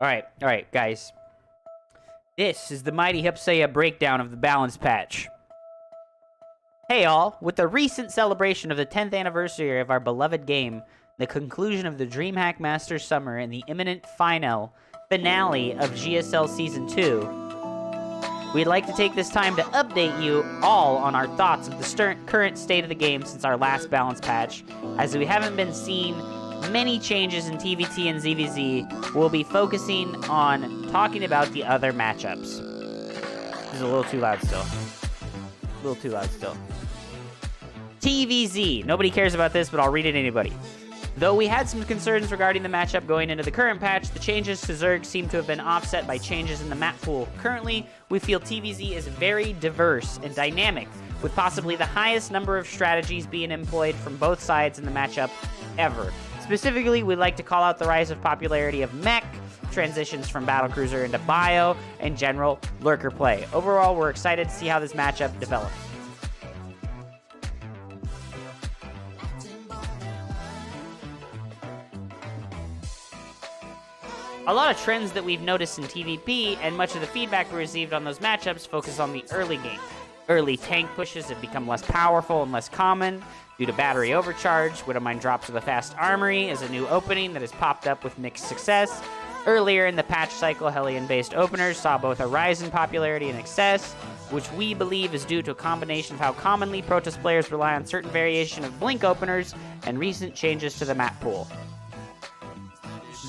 Alright, guys. This is the mighty Hupsaiya breakdown of the balance patch. Hey all, with the recent celebration of the 10th anniversary of our beloved game, the conclusion of the DreamHack Masters Summer, and the imminent finale of GSL Season 2, we'd like to take this time to update you all on our thoughts of the current state of the game since our last balance patch. As we haven't been seeing many changes in TVT and ZVZ, we'll be focusing on talking about the other matchups. This is a little too loud still. TVZ. Nobody cares about this, but I'll read it anybody. Though we had some concerns regarding the matchup going into the current patch, the changes to Zerg seem to have been offset by changes in the map pool. Currently, we feel TVZ is very diverse and dynamic, with possibly the highest number of strategies being employed from both sides in the matchup ever. Specifically, we'd like to call out the rise of popularity of mech, transitions from battlecruiser into bio, and general lurker play. Overall, we're excited to see how this matchup develops. A lot of trends that we've noticed in TVP, and much of the feedback we received on those matchups, focus on the early game. Early tank pushes have become less powerful and less common due to battery overcharge. Widowmine drops with a fast armory is a new opening that has popped up with mixed success. Earlier in the patch cycle, Hellion-based openers saw both a rise in popularity and success, which we believe is due to a combination of how commonly Protoss players rely on certain variation of Blink openers and recent changes to the map pool.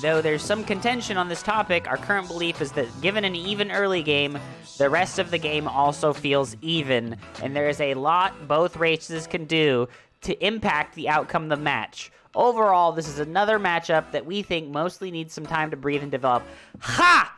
Though there's some contention on this topic, our current belief is that given an even early game, the rest of the game also feels even, and there is a lot both races can do to impact the outcome of the match. Overall, this is another matchup that we think mostly needs some time to breathe and develop. Ha!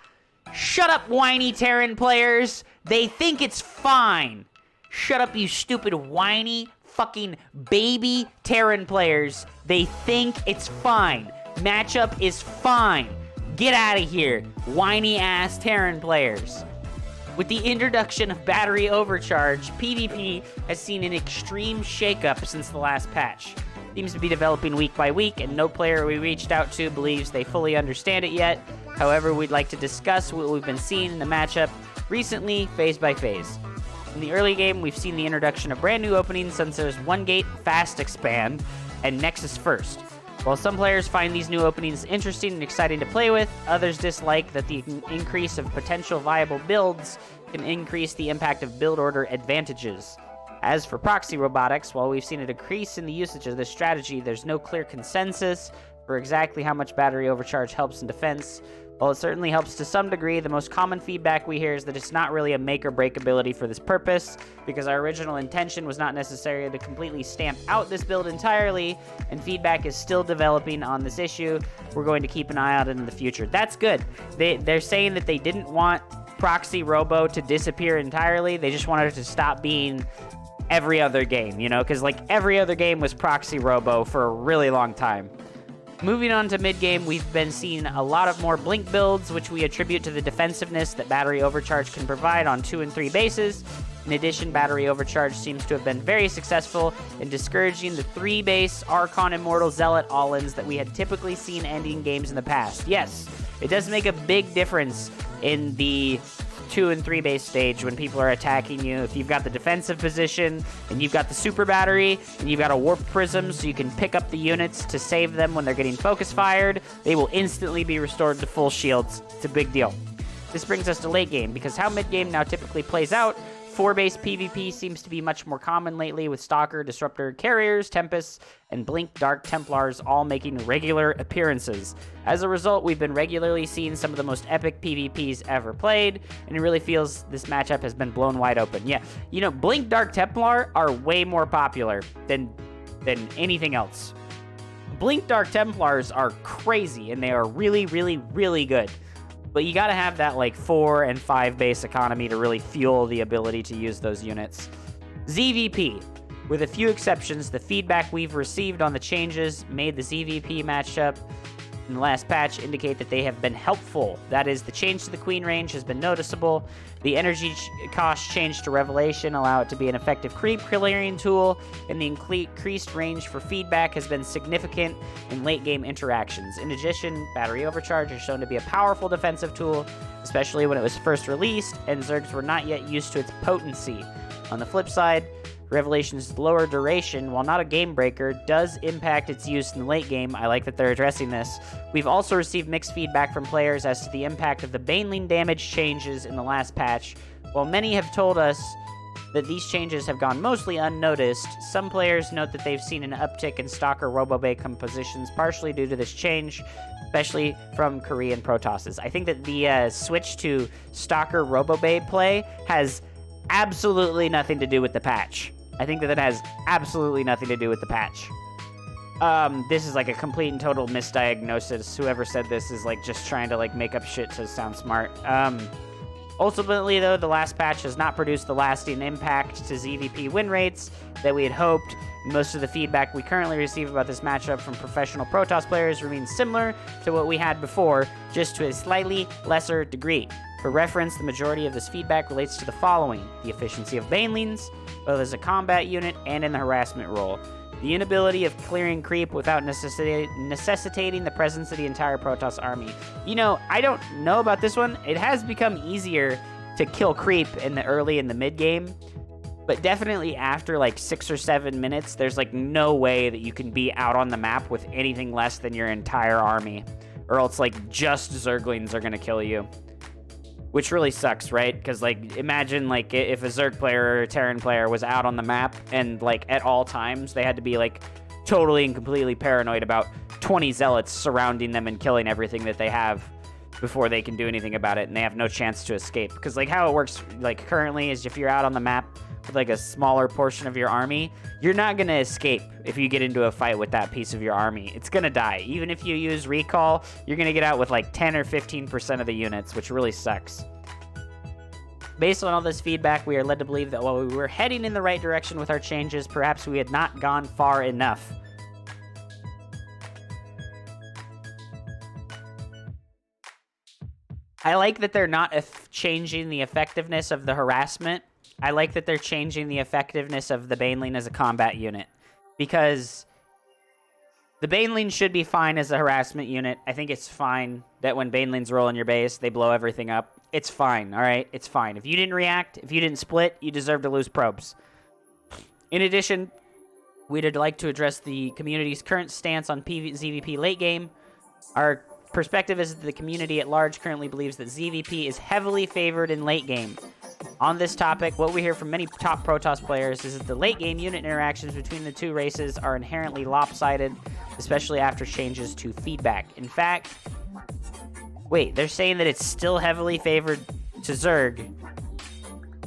Shut up, whiny Terran players! They think it's fine! Shut up, you stupid whiny fucking baby Terran players. They think it's fine. Matchup is fine. Get out of here, whiny ass Terran players. With the introduction of battery overcharge, PvP has seen an extreme shakeup since the last patch. Seems to be developing week by week, and no player we reached out to believes they fully understand it yet. However, we'd like to discuss what we've been seeing in the matchup recently, phase by phase. In the early game, we've seen the introduction of brand new openings since there's One Gate, Fast Expand, and Nexus First. While some players find these new openings interesting and exciting to play with, others dislike that the increase of potential viable builds can increase the impact of build order advantages. As for proxy robotics, while we've seen a decrease in the usage of this strategy, there's no clear consensus for exactly how much battery overcharge helps in defense. While it certainly helps to some degree, the most common feedback we hear is that it's not really a make or break ability for this purpose, because our original intention was not necessarily to completely stamp out this build entirely, and feedback is still developing on this issue. We're going to keep an eye out in the future. That's good. They're saying that they didn't want Proxy Robo to disappear entirely. They just wanted it to stop being every other game, you know, because like every other game was Proxy Robo for a really long time. Moving on to mid-game, we've been seeing a lot of more Blink builds, which we attribute to the defensiveness that battery overcharge can provide on 2 and 3 bases. In addition, battery overcharge seems to have been very successful in discouraging the 3-base Archon Immortal Zealot all-ins that we had typically seen ending games in the past. Yes, it does make a big difference in the 2 and 3 base stage when people are attacking you. If you've got the defensive position and you've got the super battery and you've got a warp prism so you can pick up the units to save them when they're getting focus fired, they will instantly be restored to full shields. It's a big deal. This brings us to late game, because how mid game now typically plays out, 4-base PvP seems to be much more common lately, with Stalker, Disruptor, Carriers, Tempests, and Blink Dark Templars all making regular appearances. As a result, we've been regularly seeing some of the most epic PvPs ever played, and it really feels this matchup has been blown wide open. Yeah, you know, Blink Dark Templar are way more popular than anything else. Blink Dark Templars are crazy, and they are really, really, really good. But you gotta have that like 4 and 5 base economy to really fuel the ability to use those units. ZVP. With a few exceptions, the feedback we've received on the changes made the ZVP matchup in the last patch indicate that they have been helpful. That is, the change to the Queen range has been noticeable. The energy cost change to Revelation allow it to be an effective creep clearing tool, and the increased range for feedback has been significant in late-game interactions. In addition, battery overcharge is shown to be a powerful defensive tool, especially when it was first released, and Zergs were not yet used to its potency. On the flip side, Revelation's lower duration, while not a game breaker, does impact its use in the late game. I like that they're addressing this. We've also received mixed feedback from players as to the impact of the Baneling damage changes in the last patch. While many have told us that these changes have gone mostly unnoticed, some players note that they've seen an uptick in Stalker Robobay compositions, partially due to this change, especially from Korean Protosses. I think that the switch to Stalker Robobay play has absolutely nothing to do with the patch. I think that it has absolutely nothing to do with the patch. This is like a complete and total misdiagnosis. Whoever said this is like just trying to like make up shit to sound smart. Ultimately, though, the last patch has not produced the lasting impact to ZVP win rates that we had hoped. Most of the feedback we currently receive about this matchup from professional Protoss players remains similar to what we had before, just to a slightly lesser degree. For reference, the majority of this feedback relates to the following: the efficiency of Banelings, both as a combat unit and in the harassment role, the inability of clearing creep without necessitating the presence of the entire Protoss army. You know, I don't know about this one. It has become easier to kill creep in the early and the mid game, but definitely after like 6 or 7 minutes, there's like no way that you can be out on the map with anything less than your entire army, or else like just Zerglings are gonna kill you. Which really sucks, right? Because, like, imagine, like, if a Zerg player or a Terran player was out on the map and, like, at all times they had to be, like, totally and completely paranoid about 20 Zealots surrounding them and killing everything that they have before they can do anything about it, and they have no chance to escape. Because, like, how it works, like, currently is if you're out on the map with, like, a smaller portion of your army, you're not going to escape if you get into a fight with that piece of your army. It's going to die. Even if you use recall, you're going to get out with, like, 10 or 15% of the units, which really sucks. Based on all this feedback, we are led to believe that while we were heading in the right direction with our changes, perhaps we had not gone far enough. I like that they're not changing the effectiveness of the harassment. I like that they're changing the effectiveness of the Baneling as a combat unit, because the Baneling should be fine as a harassment unit. I think it's fine that when Banelings roll in your base, they blow everything up. It's fine, all right? It's fine. If you didn't react, if you didn't split, you deserve to lose probes. In addition, we'd like to address the community's current stance on ZVP late game. Our perspective is that the community at large currently believes that ZVP is heavily favored in late game. On this topic, what we hear from many top Protoss players is that the late game unit interactions between the two races are inherently lopsided, especially after changes to feedback. In fact, wait, they're saying that it's still heavily favored to Zerg,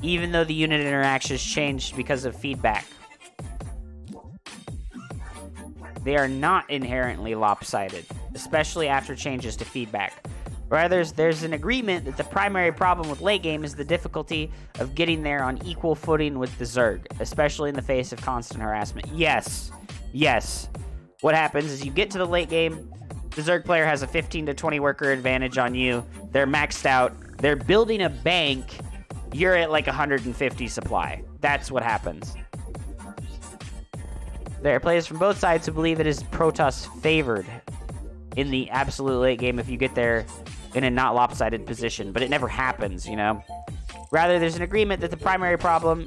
even though the unit interactions changed because of feedback. They are not inherently lopsided, especially after changes to feedback. Rather, there's an agreement that the primary problem with late game is the difficulty of getting there on equal footing with the Zerg, especially in the face of constant harassment. Yes. What happens is you get to the late game, the Zerg player has a 15 to 20 worker advantage on you, they're maxed out, they're building a bank, you're at like 150 supply. That's what happens. There are players from both sides who believe it is Protoss favored in the absolute late game if you get there in a not lopsided position, but it never happens, you know? Rather, there's an agreement that the primary problem,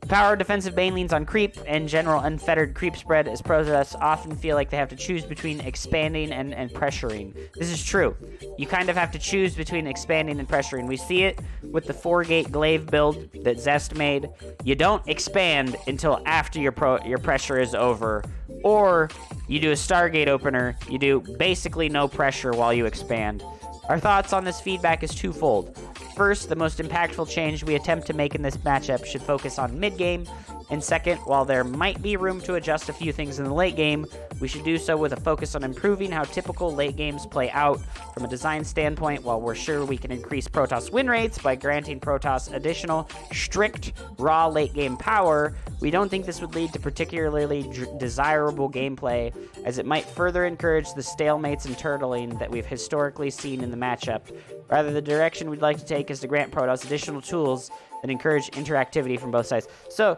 power defensive Banelings on creep and general unfettered creep spread, as Protoss often feel like they have to choose between expanding and pressuring. This is true. You kind of have to choose between expanding and pressuring. We see it with the 4-gate glaive build that Zest made. You don't expand until after your pressure is over, or you do a Stargate opener, you do basically no pressure while you expand. Our thoughts on this feedback is twofold. First, the most impactful change we attempt to make in this matchup should focus on mid-game, And second, while there might be room to adjust a few things in the late game, we should do so with a focus on improving how typical late games play out from a design standpoint. While we're sure we can increase Protoss win rates by granting Protoss additional strict raw late game power, we don't think this would lead to particularly desirable gameplay, as it might further encourage the stalemates and turtling that we've historically seen in the matchup. Rather, the direction we'd like to take is to grant Protoss additional tools that encourage interactivity from both sides. So,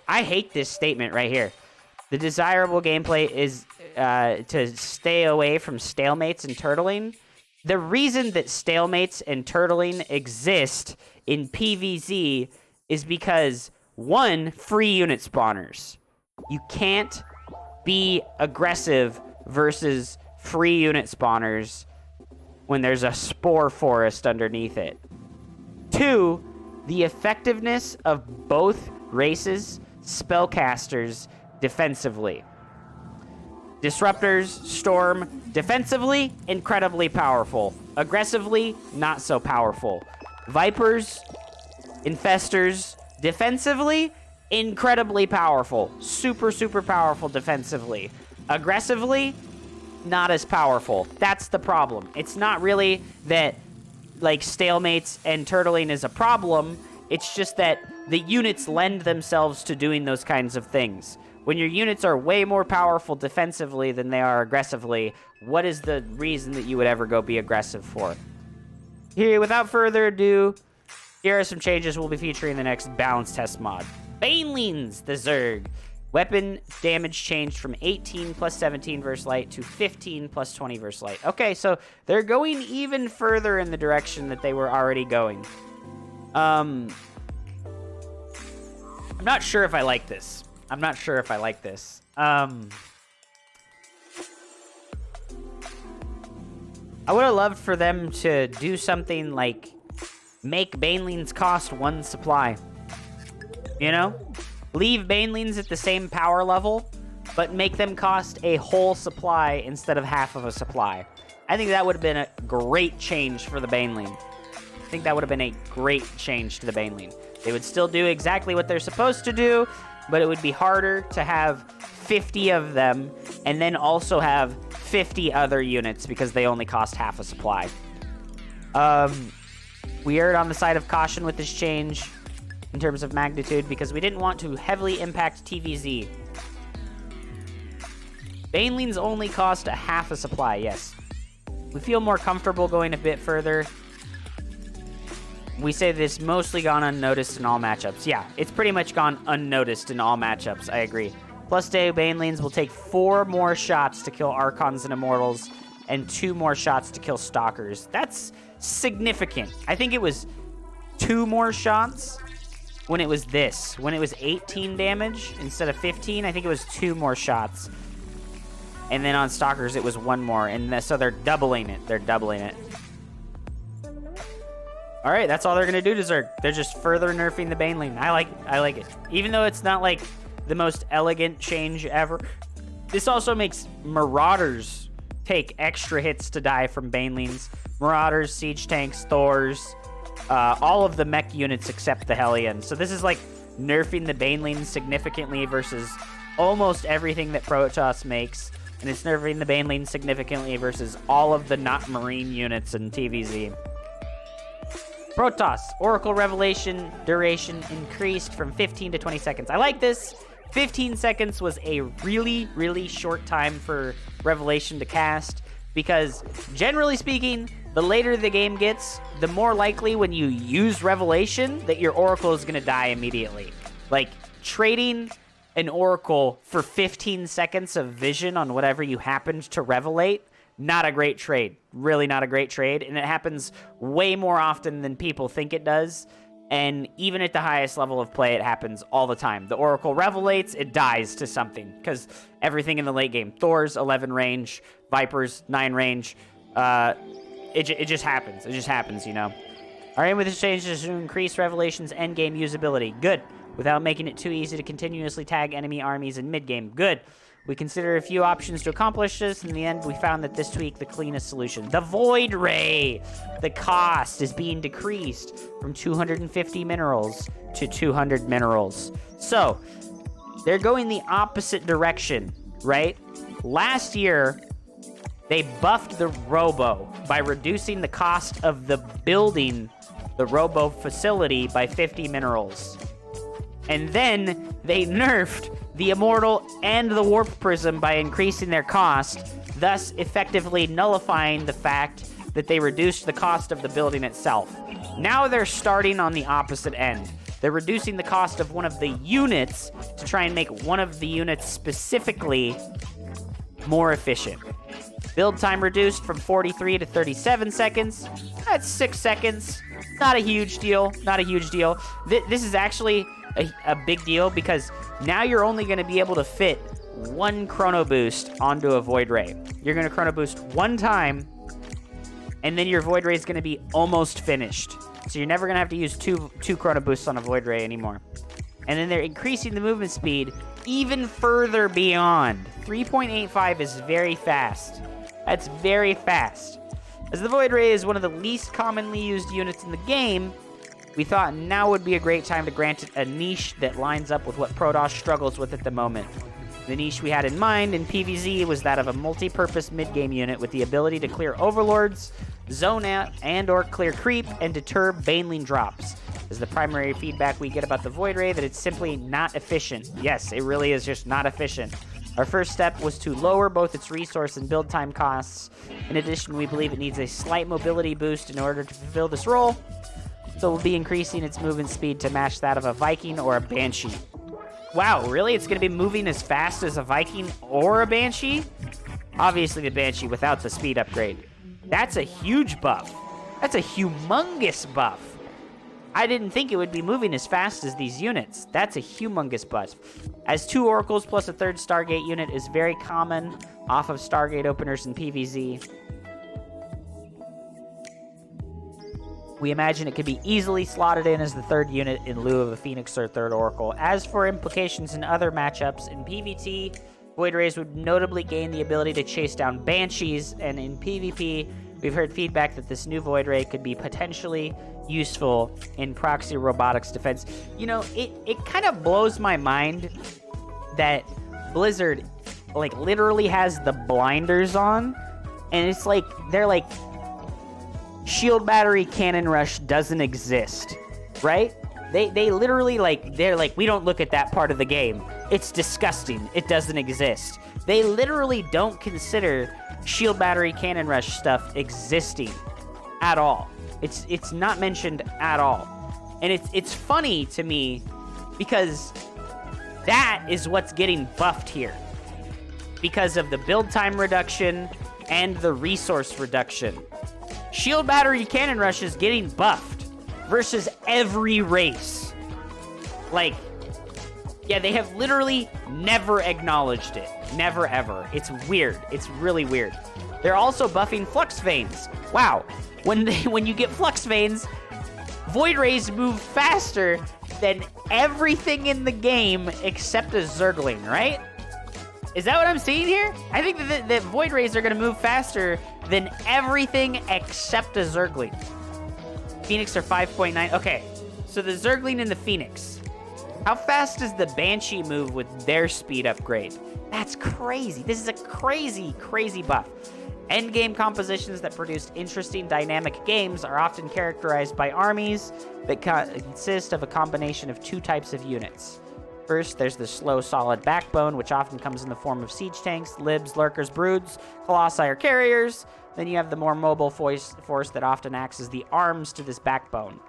I hate this statement right here. The desirable gameplay is to stay away from stalemates and turtling. The reason that stalemates and turtling exist in PvZ is because, one, free unit spawners. You can't be aggressive versus free unit spawners when there's a spore forest underneath it. Two, the effectiveness of both races' spellcasters defensively. Disruptors, Storm, defensively, incredibly powerful. Aggressively, not so powerful. Vipers, Infestors, defensively, incredibly powerful. Super, super powerful defensively. Aggressively, not as powerful. That's the problem. It's not really that, like, stalemates and turtling is a problem. It's just that the units lend themselves to doing those kinds of things. When your units are way more powerful defensively than they are aggressively, what is the reason that you would ever go be aggressive for? Here, without further ado, here are some changes we'll be featuring in the next balance test mod. Banelings, the Zerg. Weapon damage changed from 18 plus 17 versus light to 15 plus 20 versus light. Okay, so they're going even further in the direction that they were already going. I'm not sure if I like this. I would have loved for them to do something like make Banelings cost 1 supply. You know? Leave Banelings at the same power level, but make them cost a whole supply instead of half of a supply. I think that would have been a great change for the Baneling. I think that would have been a great change to the Baneling. They would still do exactly what they're supposed to do, but it would be harder to have 50 of them and then also have 50 other units because they only cost half a supply. We erred on the side of caution with this change in terms of magnitude because we didn't want to heavily impact TVZ. Banelings only cost a half a supply, yes. We feel more comfortable going a bit further. We say this mostly gone unnoticed in all matchups. Yeah, it's pretty much gone unnoticed in all matchups, I agree. Plus day Banelings will take 4 more shots to kill Archons and Immortals and 2 more shots to kill Stalkers. That's significant. I think it was 2 more shots when it was this. When it was 18 damage instead of 15, I think it was 2 more shots. And then on Stalkers, it was 1 more. And so they're doubling it. All right, that's all they're going to do to Zerg. They're just further nerfing the Baneling. I like it. Even though it's not like the most elegant change ever, this also makes Marauders take extra hits to die from Banelings. Marauders, Siege Tanks, Thors, all of the mech units except the Hellion. So this is like nerfing the Baneling significantly versus almost everything that Protoss makes. And it's nerfing the Baneling significantly versus all of the not Marine units in TVZ. Protoss, Oracle Revelation duration increased from 15 to 20 seconds. I like this. 15 seconds was a really, really short time for Revelation to cast because, generally speaking, the later the game gets, the more likely when you use Revelation that your Oracle is going to die immediately. Like, trading an Oracle for 15 seconds of vision on whatever you happened to revelate, not a great trade. Really not a great trade. And it happens way more often than people think it does. And even at the highest level of play, it happens all the time. The Oracle revelates, it dies to something. Because everything in the late game. Thor's 11 range, Vipers 9 range. It just happens. It just happens, you know. Our aim with this change is to increase Revelation's endgame usability. Good. Without making it too easy to continuously tag enemy armies in mid-game. Good. We considered a few options to accomplish this. In the end, we found that this tweak the cleanest solution. The Void Ray! The cost is being decreased from 250 minerals to 200 minerals. So, they're going the opposite direction, right? Last year, they buffed the Robo by reducing the cost of the building the Robo facility by 50 minerals. And then they nerfed the Immortal and the Warp Prism by increasing their cost, thus effectively nullifying the fact that they reduced the cost of the building itself. Now they're starting on the opposite end. They're reducing the cost of one of the units to try and make one of the units specifically more efficient. Build time reduced from 43 to 37 seconds. That's 6 seconds. Not a huge deal. Not a huge deal. This is actually a big deal because now you're only going to be able to fit one chrono boost onto a Void Ray. You're going to chrono boost one time, and then your Void Ray is going to be almost finished. So you're never going to have to use two chrono boosts on a Void Ray anymore. And then they're increasing the movement speed even further beyond. 3.85 is very fast. That's very fast. As the Void Ray is one of the least commonly used units in the game, we thought now would be a great time to grant it a niche that lines up with what Protoss struggles with at the moment. The niche we had in mind in PvZ was that of a multi-purpose mid-game unit with the ability to clear overlords, zone out and or clear creep, and deter baneling drops. Is the primary feedback we get about the Void Ray that it's simply not efficient. Yes, it really is just not efficient. Our first step was to lower both its resource and build time costs. In addition, we believe it needs a slight mobility boost in order to fulfill this role, so we'll be increasing its movement speed to match that of a Viking or a Banshee. Wow, really? It's going to be moving as fast as a Viking or a Banshee? Obviously the Banshee without the speed upgrade. That's a huge buff. That's a humongous buff. I didn't think it would be moving as fast as these units. That's a humongous buff. As 2 Oracles plus a 3rd Stargate unit is very common off of Stargate openers in PvZ. We imagine it could be easily slotted in as the 3rd unit in lieu of a Phoenix or 3rd Oracle. As for implications in other matchups, in PvT, Void Rays would notably gain the ability to chase down Banshees, and in PvP, we've heard feedback that this new Void Ray could be potentially useful in proxy robotics defense. You know, it kind of blows my mind that Blizzard, like, literally has the blinders on, and it's like, they're like, shield battery cannon rush doesn't exist, right? They literally, like, they're like, we don't look at that part of the game. It's disgusting. It doesn't exist. They literally don't consider shield battery cannon rush stuff existing at all. It's not mentioned at all. And it's funny to me because that is what's getting buffed here. Because of the build time reduction and the resource reduction. Shield battery cannon rush is getting buffed versus every race. Like, yeah, they have literally never acknowledged it. Never, ever. It's weird. It's really weird. They're also buffing Flux Veins. Wow. When you get Flux Veins, Void Rays move faster than everything in the game except a Zergling, right? Is that what I'm seeing here? I think that Void Rays are going to move faster than everything except a Zergling. Phoenix are 5.9. Okay, so the Zergling and the Phoenix. How fast does the Banshee move with their speed upgrade? That's crazy. This is a crazy, crazy buff. Endgame compositions that produce interesting dynamic games are often characterized by armies that consist of a combination of 2 types of units. First, there's the slow, solid backbone, which often comes in the form of siege tanks, libs, lurkers, broods, colossi, or carriers. Then you have the more mobile force that often acts as the arms to this backbone.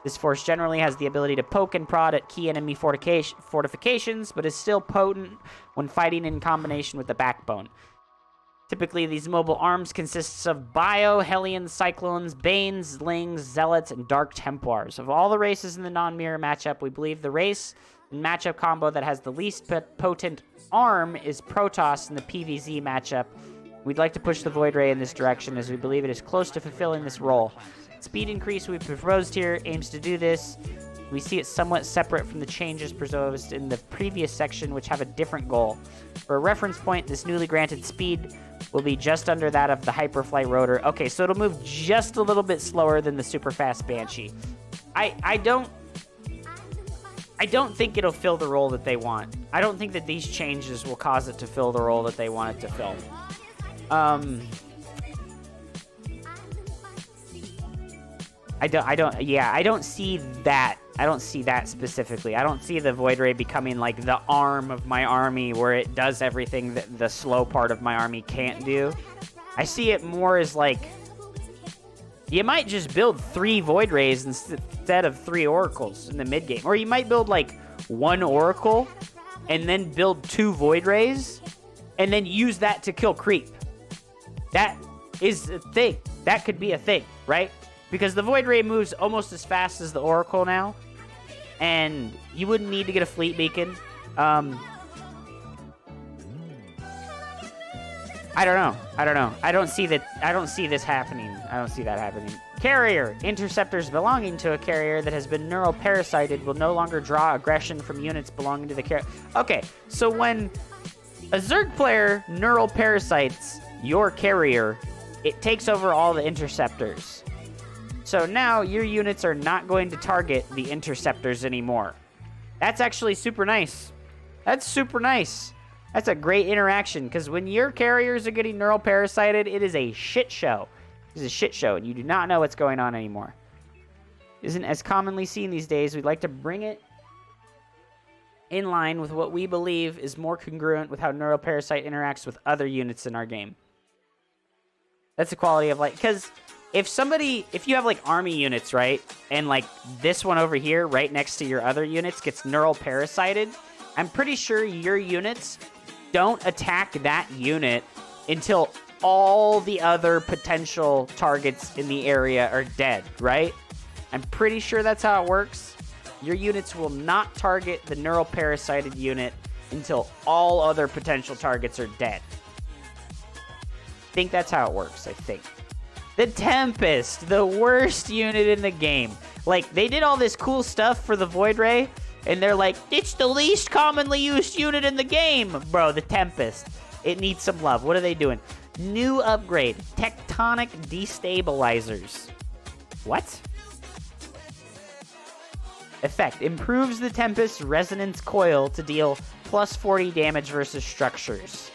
This force generally has the ability to poke and prod at key enemy fortifications, but is still potent when fighting in combination with the backbone. Typically, these mobile arms consists of Bio, Hellions, Cyclones, Banes, Lings, Zealots, and Dark Templars. Of all the races in the non-mirror matchup, we believe the race and matchup combo that has the least potent arm is Protoss in the PvZ matchup. We'd like to push the Void Ray in this direction as we believe it is close to fulfilling this role. Speed increase we proposed here aims to do this. We see it somewhat separate from the changes proposed in the previous section, which have a different goal. For a reference point, this newly granted speed will be just under that of the Hyperflight Rotor. Okay, so it'll move just a little bit slower than the super fast Banshee. I I don't think it'll fill the role that they want. I don't think that these changes will cause it to fill the role that they want it to fill. I don't see that. I don't see that specifically. I don't see the Void Ray becoming like the arm of my army where it does everything that the slow part of my army can't do. I see it more as like, you might just build 3 Void Rays instead of 3 Oracles in the mid game. Or you might build like 1 Oracle and then build 2 Void Rays and then use that to kill creep. That is a thing. That could be a thing, right? Because the Void Ray moves almost as fast as the Oracle now, and you wouldn't need to get a fleet beacon. I don't know. I don't see that. I don't see this happening. I don't see that happening. Carrier. Interceptors belonging to a carrier that has been neural parasited will no longer draw aggression from units belonging to the carrier. Okay, so when a Zerg player neural parasites your carrier, it takes over all the interceptors. So now your units are not going to target the interceptors anymore. That's actually super nice. That's super nice. That's a great interaction, because when your carriers are getting neural parasited, it is a shit show. It's a shit show, and you do not know what's going on anymore. Isn't as commonly seen these days. We'd like to bring it in line with what we believe is more congruent with how neural parasite interacts with other units in our game. That's the quality of life, because if you have like army units, right, and like this one over here right next to your other units gets neural parasited, I'm pretty sure your units don't attack that unit until all the other potential targets in the area are dead, right? I'm pretty sure that's how it works. Your units will not target the neural parasited unit until all other potential targets are dead. I think that's how it works, I think. The Tempest, the worst unit in the game. Like, they did all this cool stuff for the Void Ray, and they're like, it's the least commonly used unit in the game. Bro, the Tempest. It needs some love. What are they doing? New upgrade. Tectonic Destabilizers. What? Effect. Improves the Tempest's Resonance Coil to deal plus 40 damage versus structures.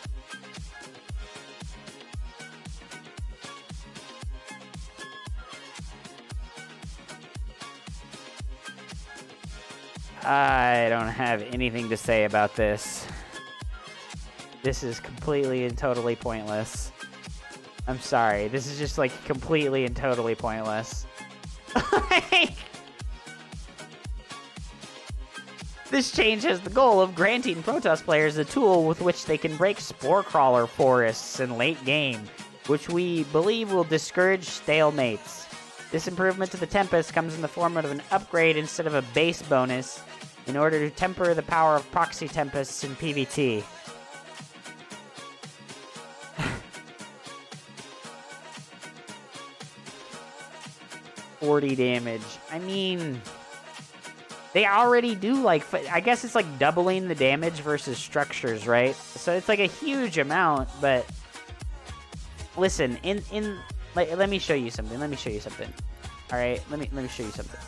I don't have anything to say about this. This is completely and totally pointless. I'm sorry. This is just, like, completely and totally pointless. This change has the goal of granting Protoss players a tool with which they can break Spore Crawler forests in late game, which we believe will discourage stalemates. This improvement to the Tempest comes in the form of an upgrade instead of a base bonus, in order to temper the power of proxy Tempests in PvT. $40 damage. I mean, they already do, like, I guess it's like doubling the damage versus structures, right? So it's like a huge amount, but listen, let me show you something. All right, let me show you something.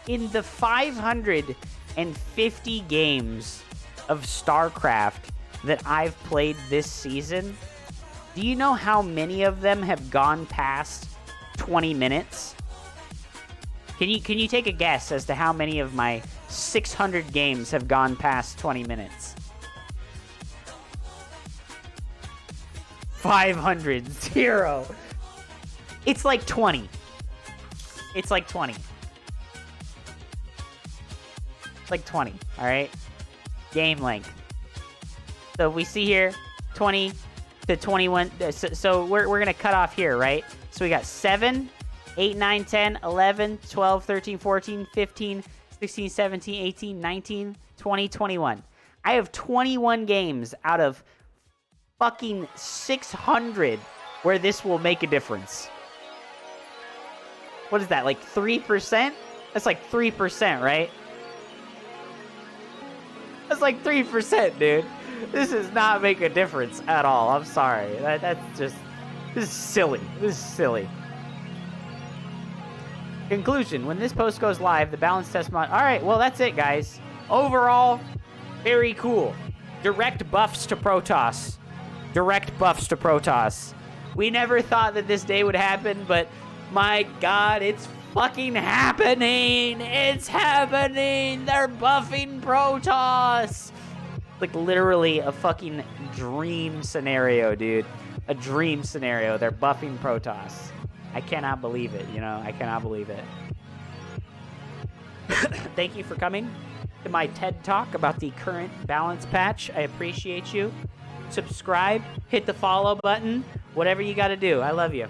In the 550 games of Starcraft that I've played this season, do you know how many of them have gone past 20 minutes? Can you take a guess as to how many of my 600 games have gone past 20 minutes? 500. 0. It's like 20. It's like 20. Like 20, all right? Game length. So we see here 20 to 21. So we're going to cut off here, right? So we got 7, 8, 9, 10, 11, 12, 13, 14, 15, 16, 17, 18, 19, 20, 21. I have 21 games out of fucking 600 where this will make a difference. What is that, like 3%? That's like 3%, right? That's like 3%, dude. This does not make a difference at all. I'm sorry. That's just... This is silly. Conclusion. When this post goes live, the balance test mod... All right, well, that's it, guys. Overall, very cool. Direct buffs to Protoss. Direct buffs to Protoss. We never thought that this day would happen, but my God, it's fucking happening. It's happening. They're buffing Protoss. Like, literally a fucking dream scenario, dude. A dream scenario. They're buffing Protoss. I cannot believe it, you know? I cannot believe it. Thank you for coming to my TED Talk about the current balance patch. I appreciate you. Subscribe, hit the follow button, whatever you gotta do. I love you.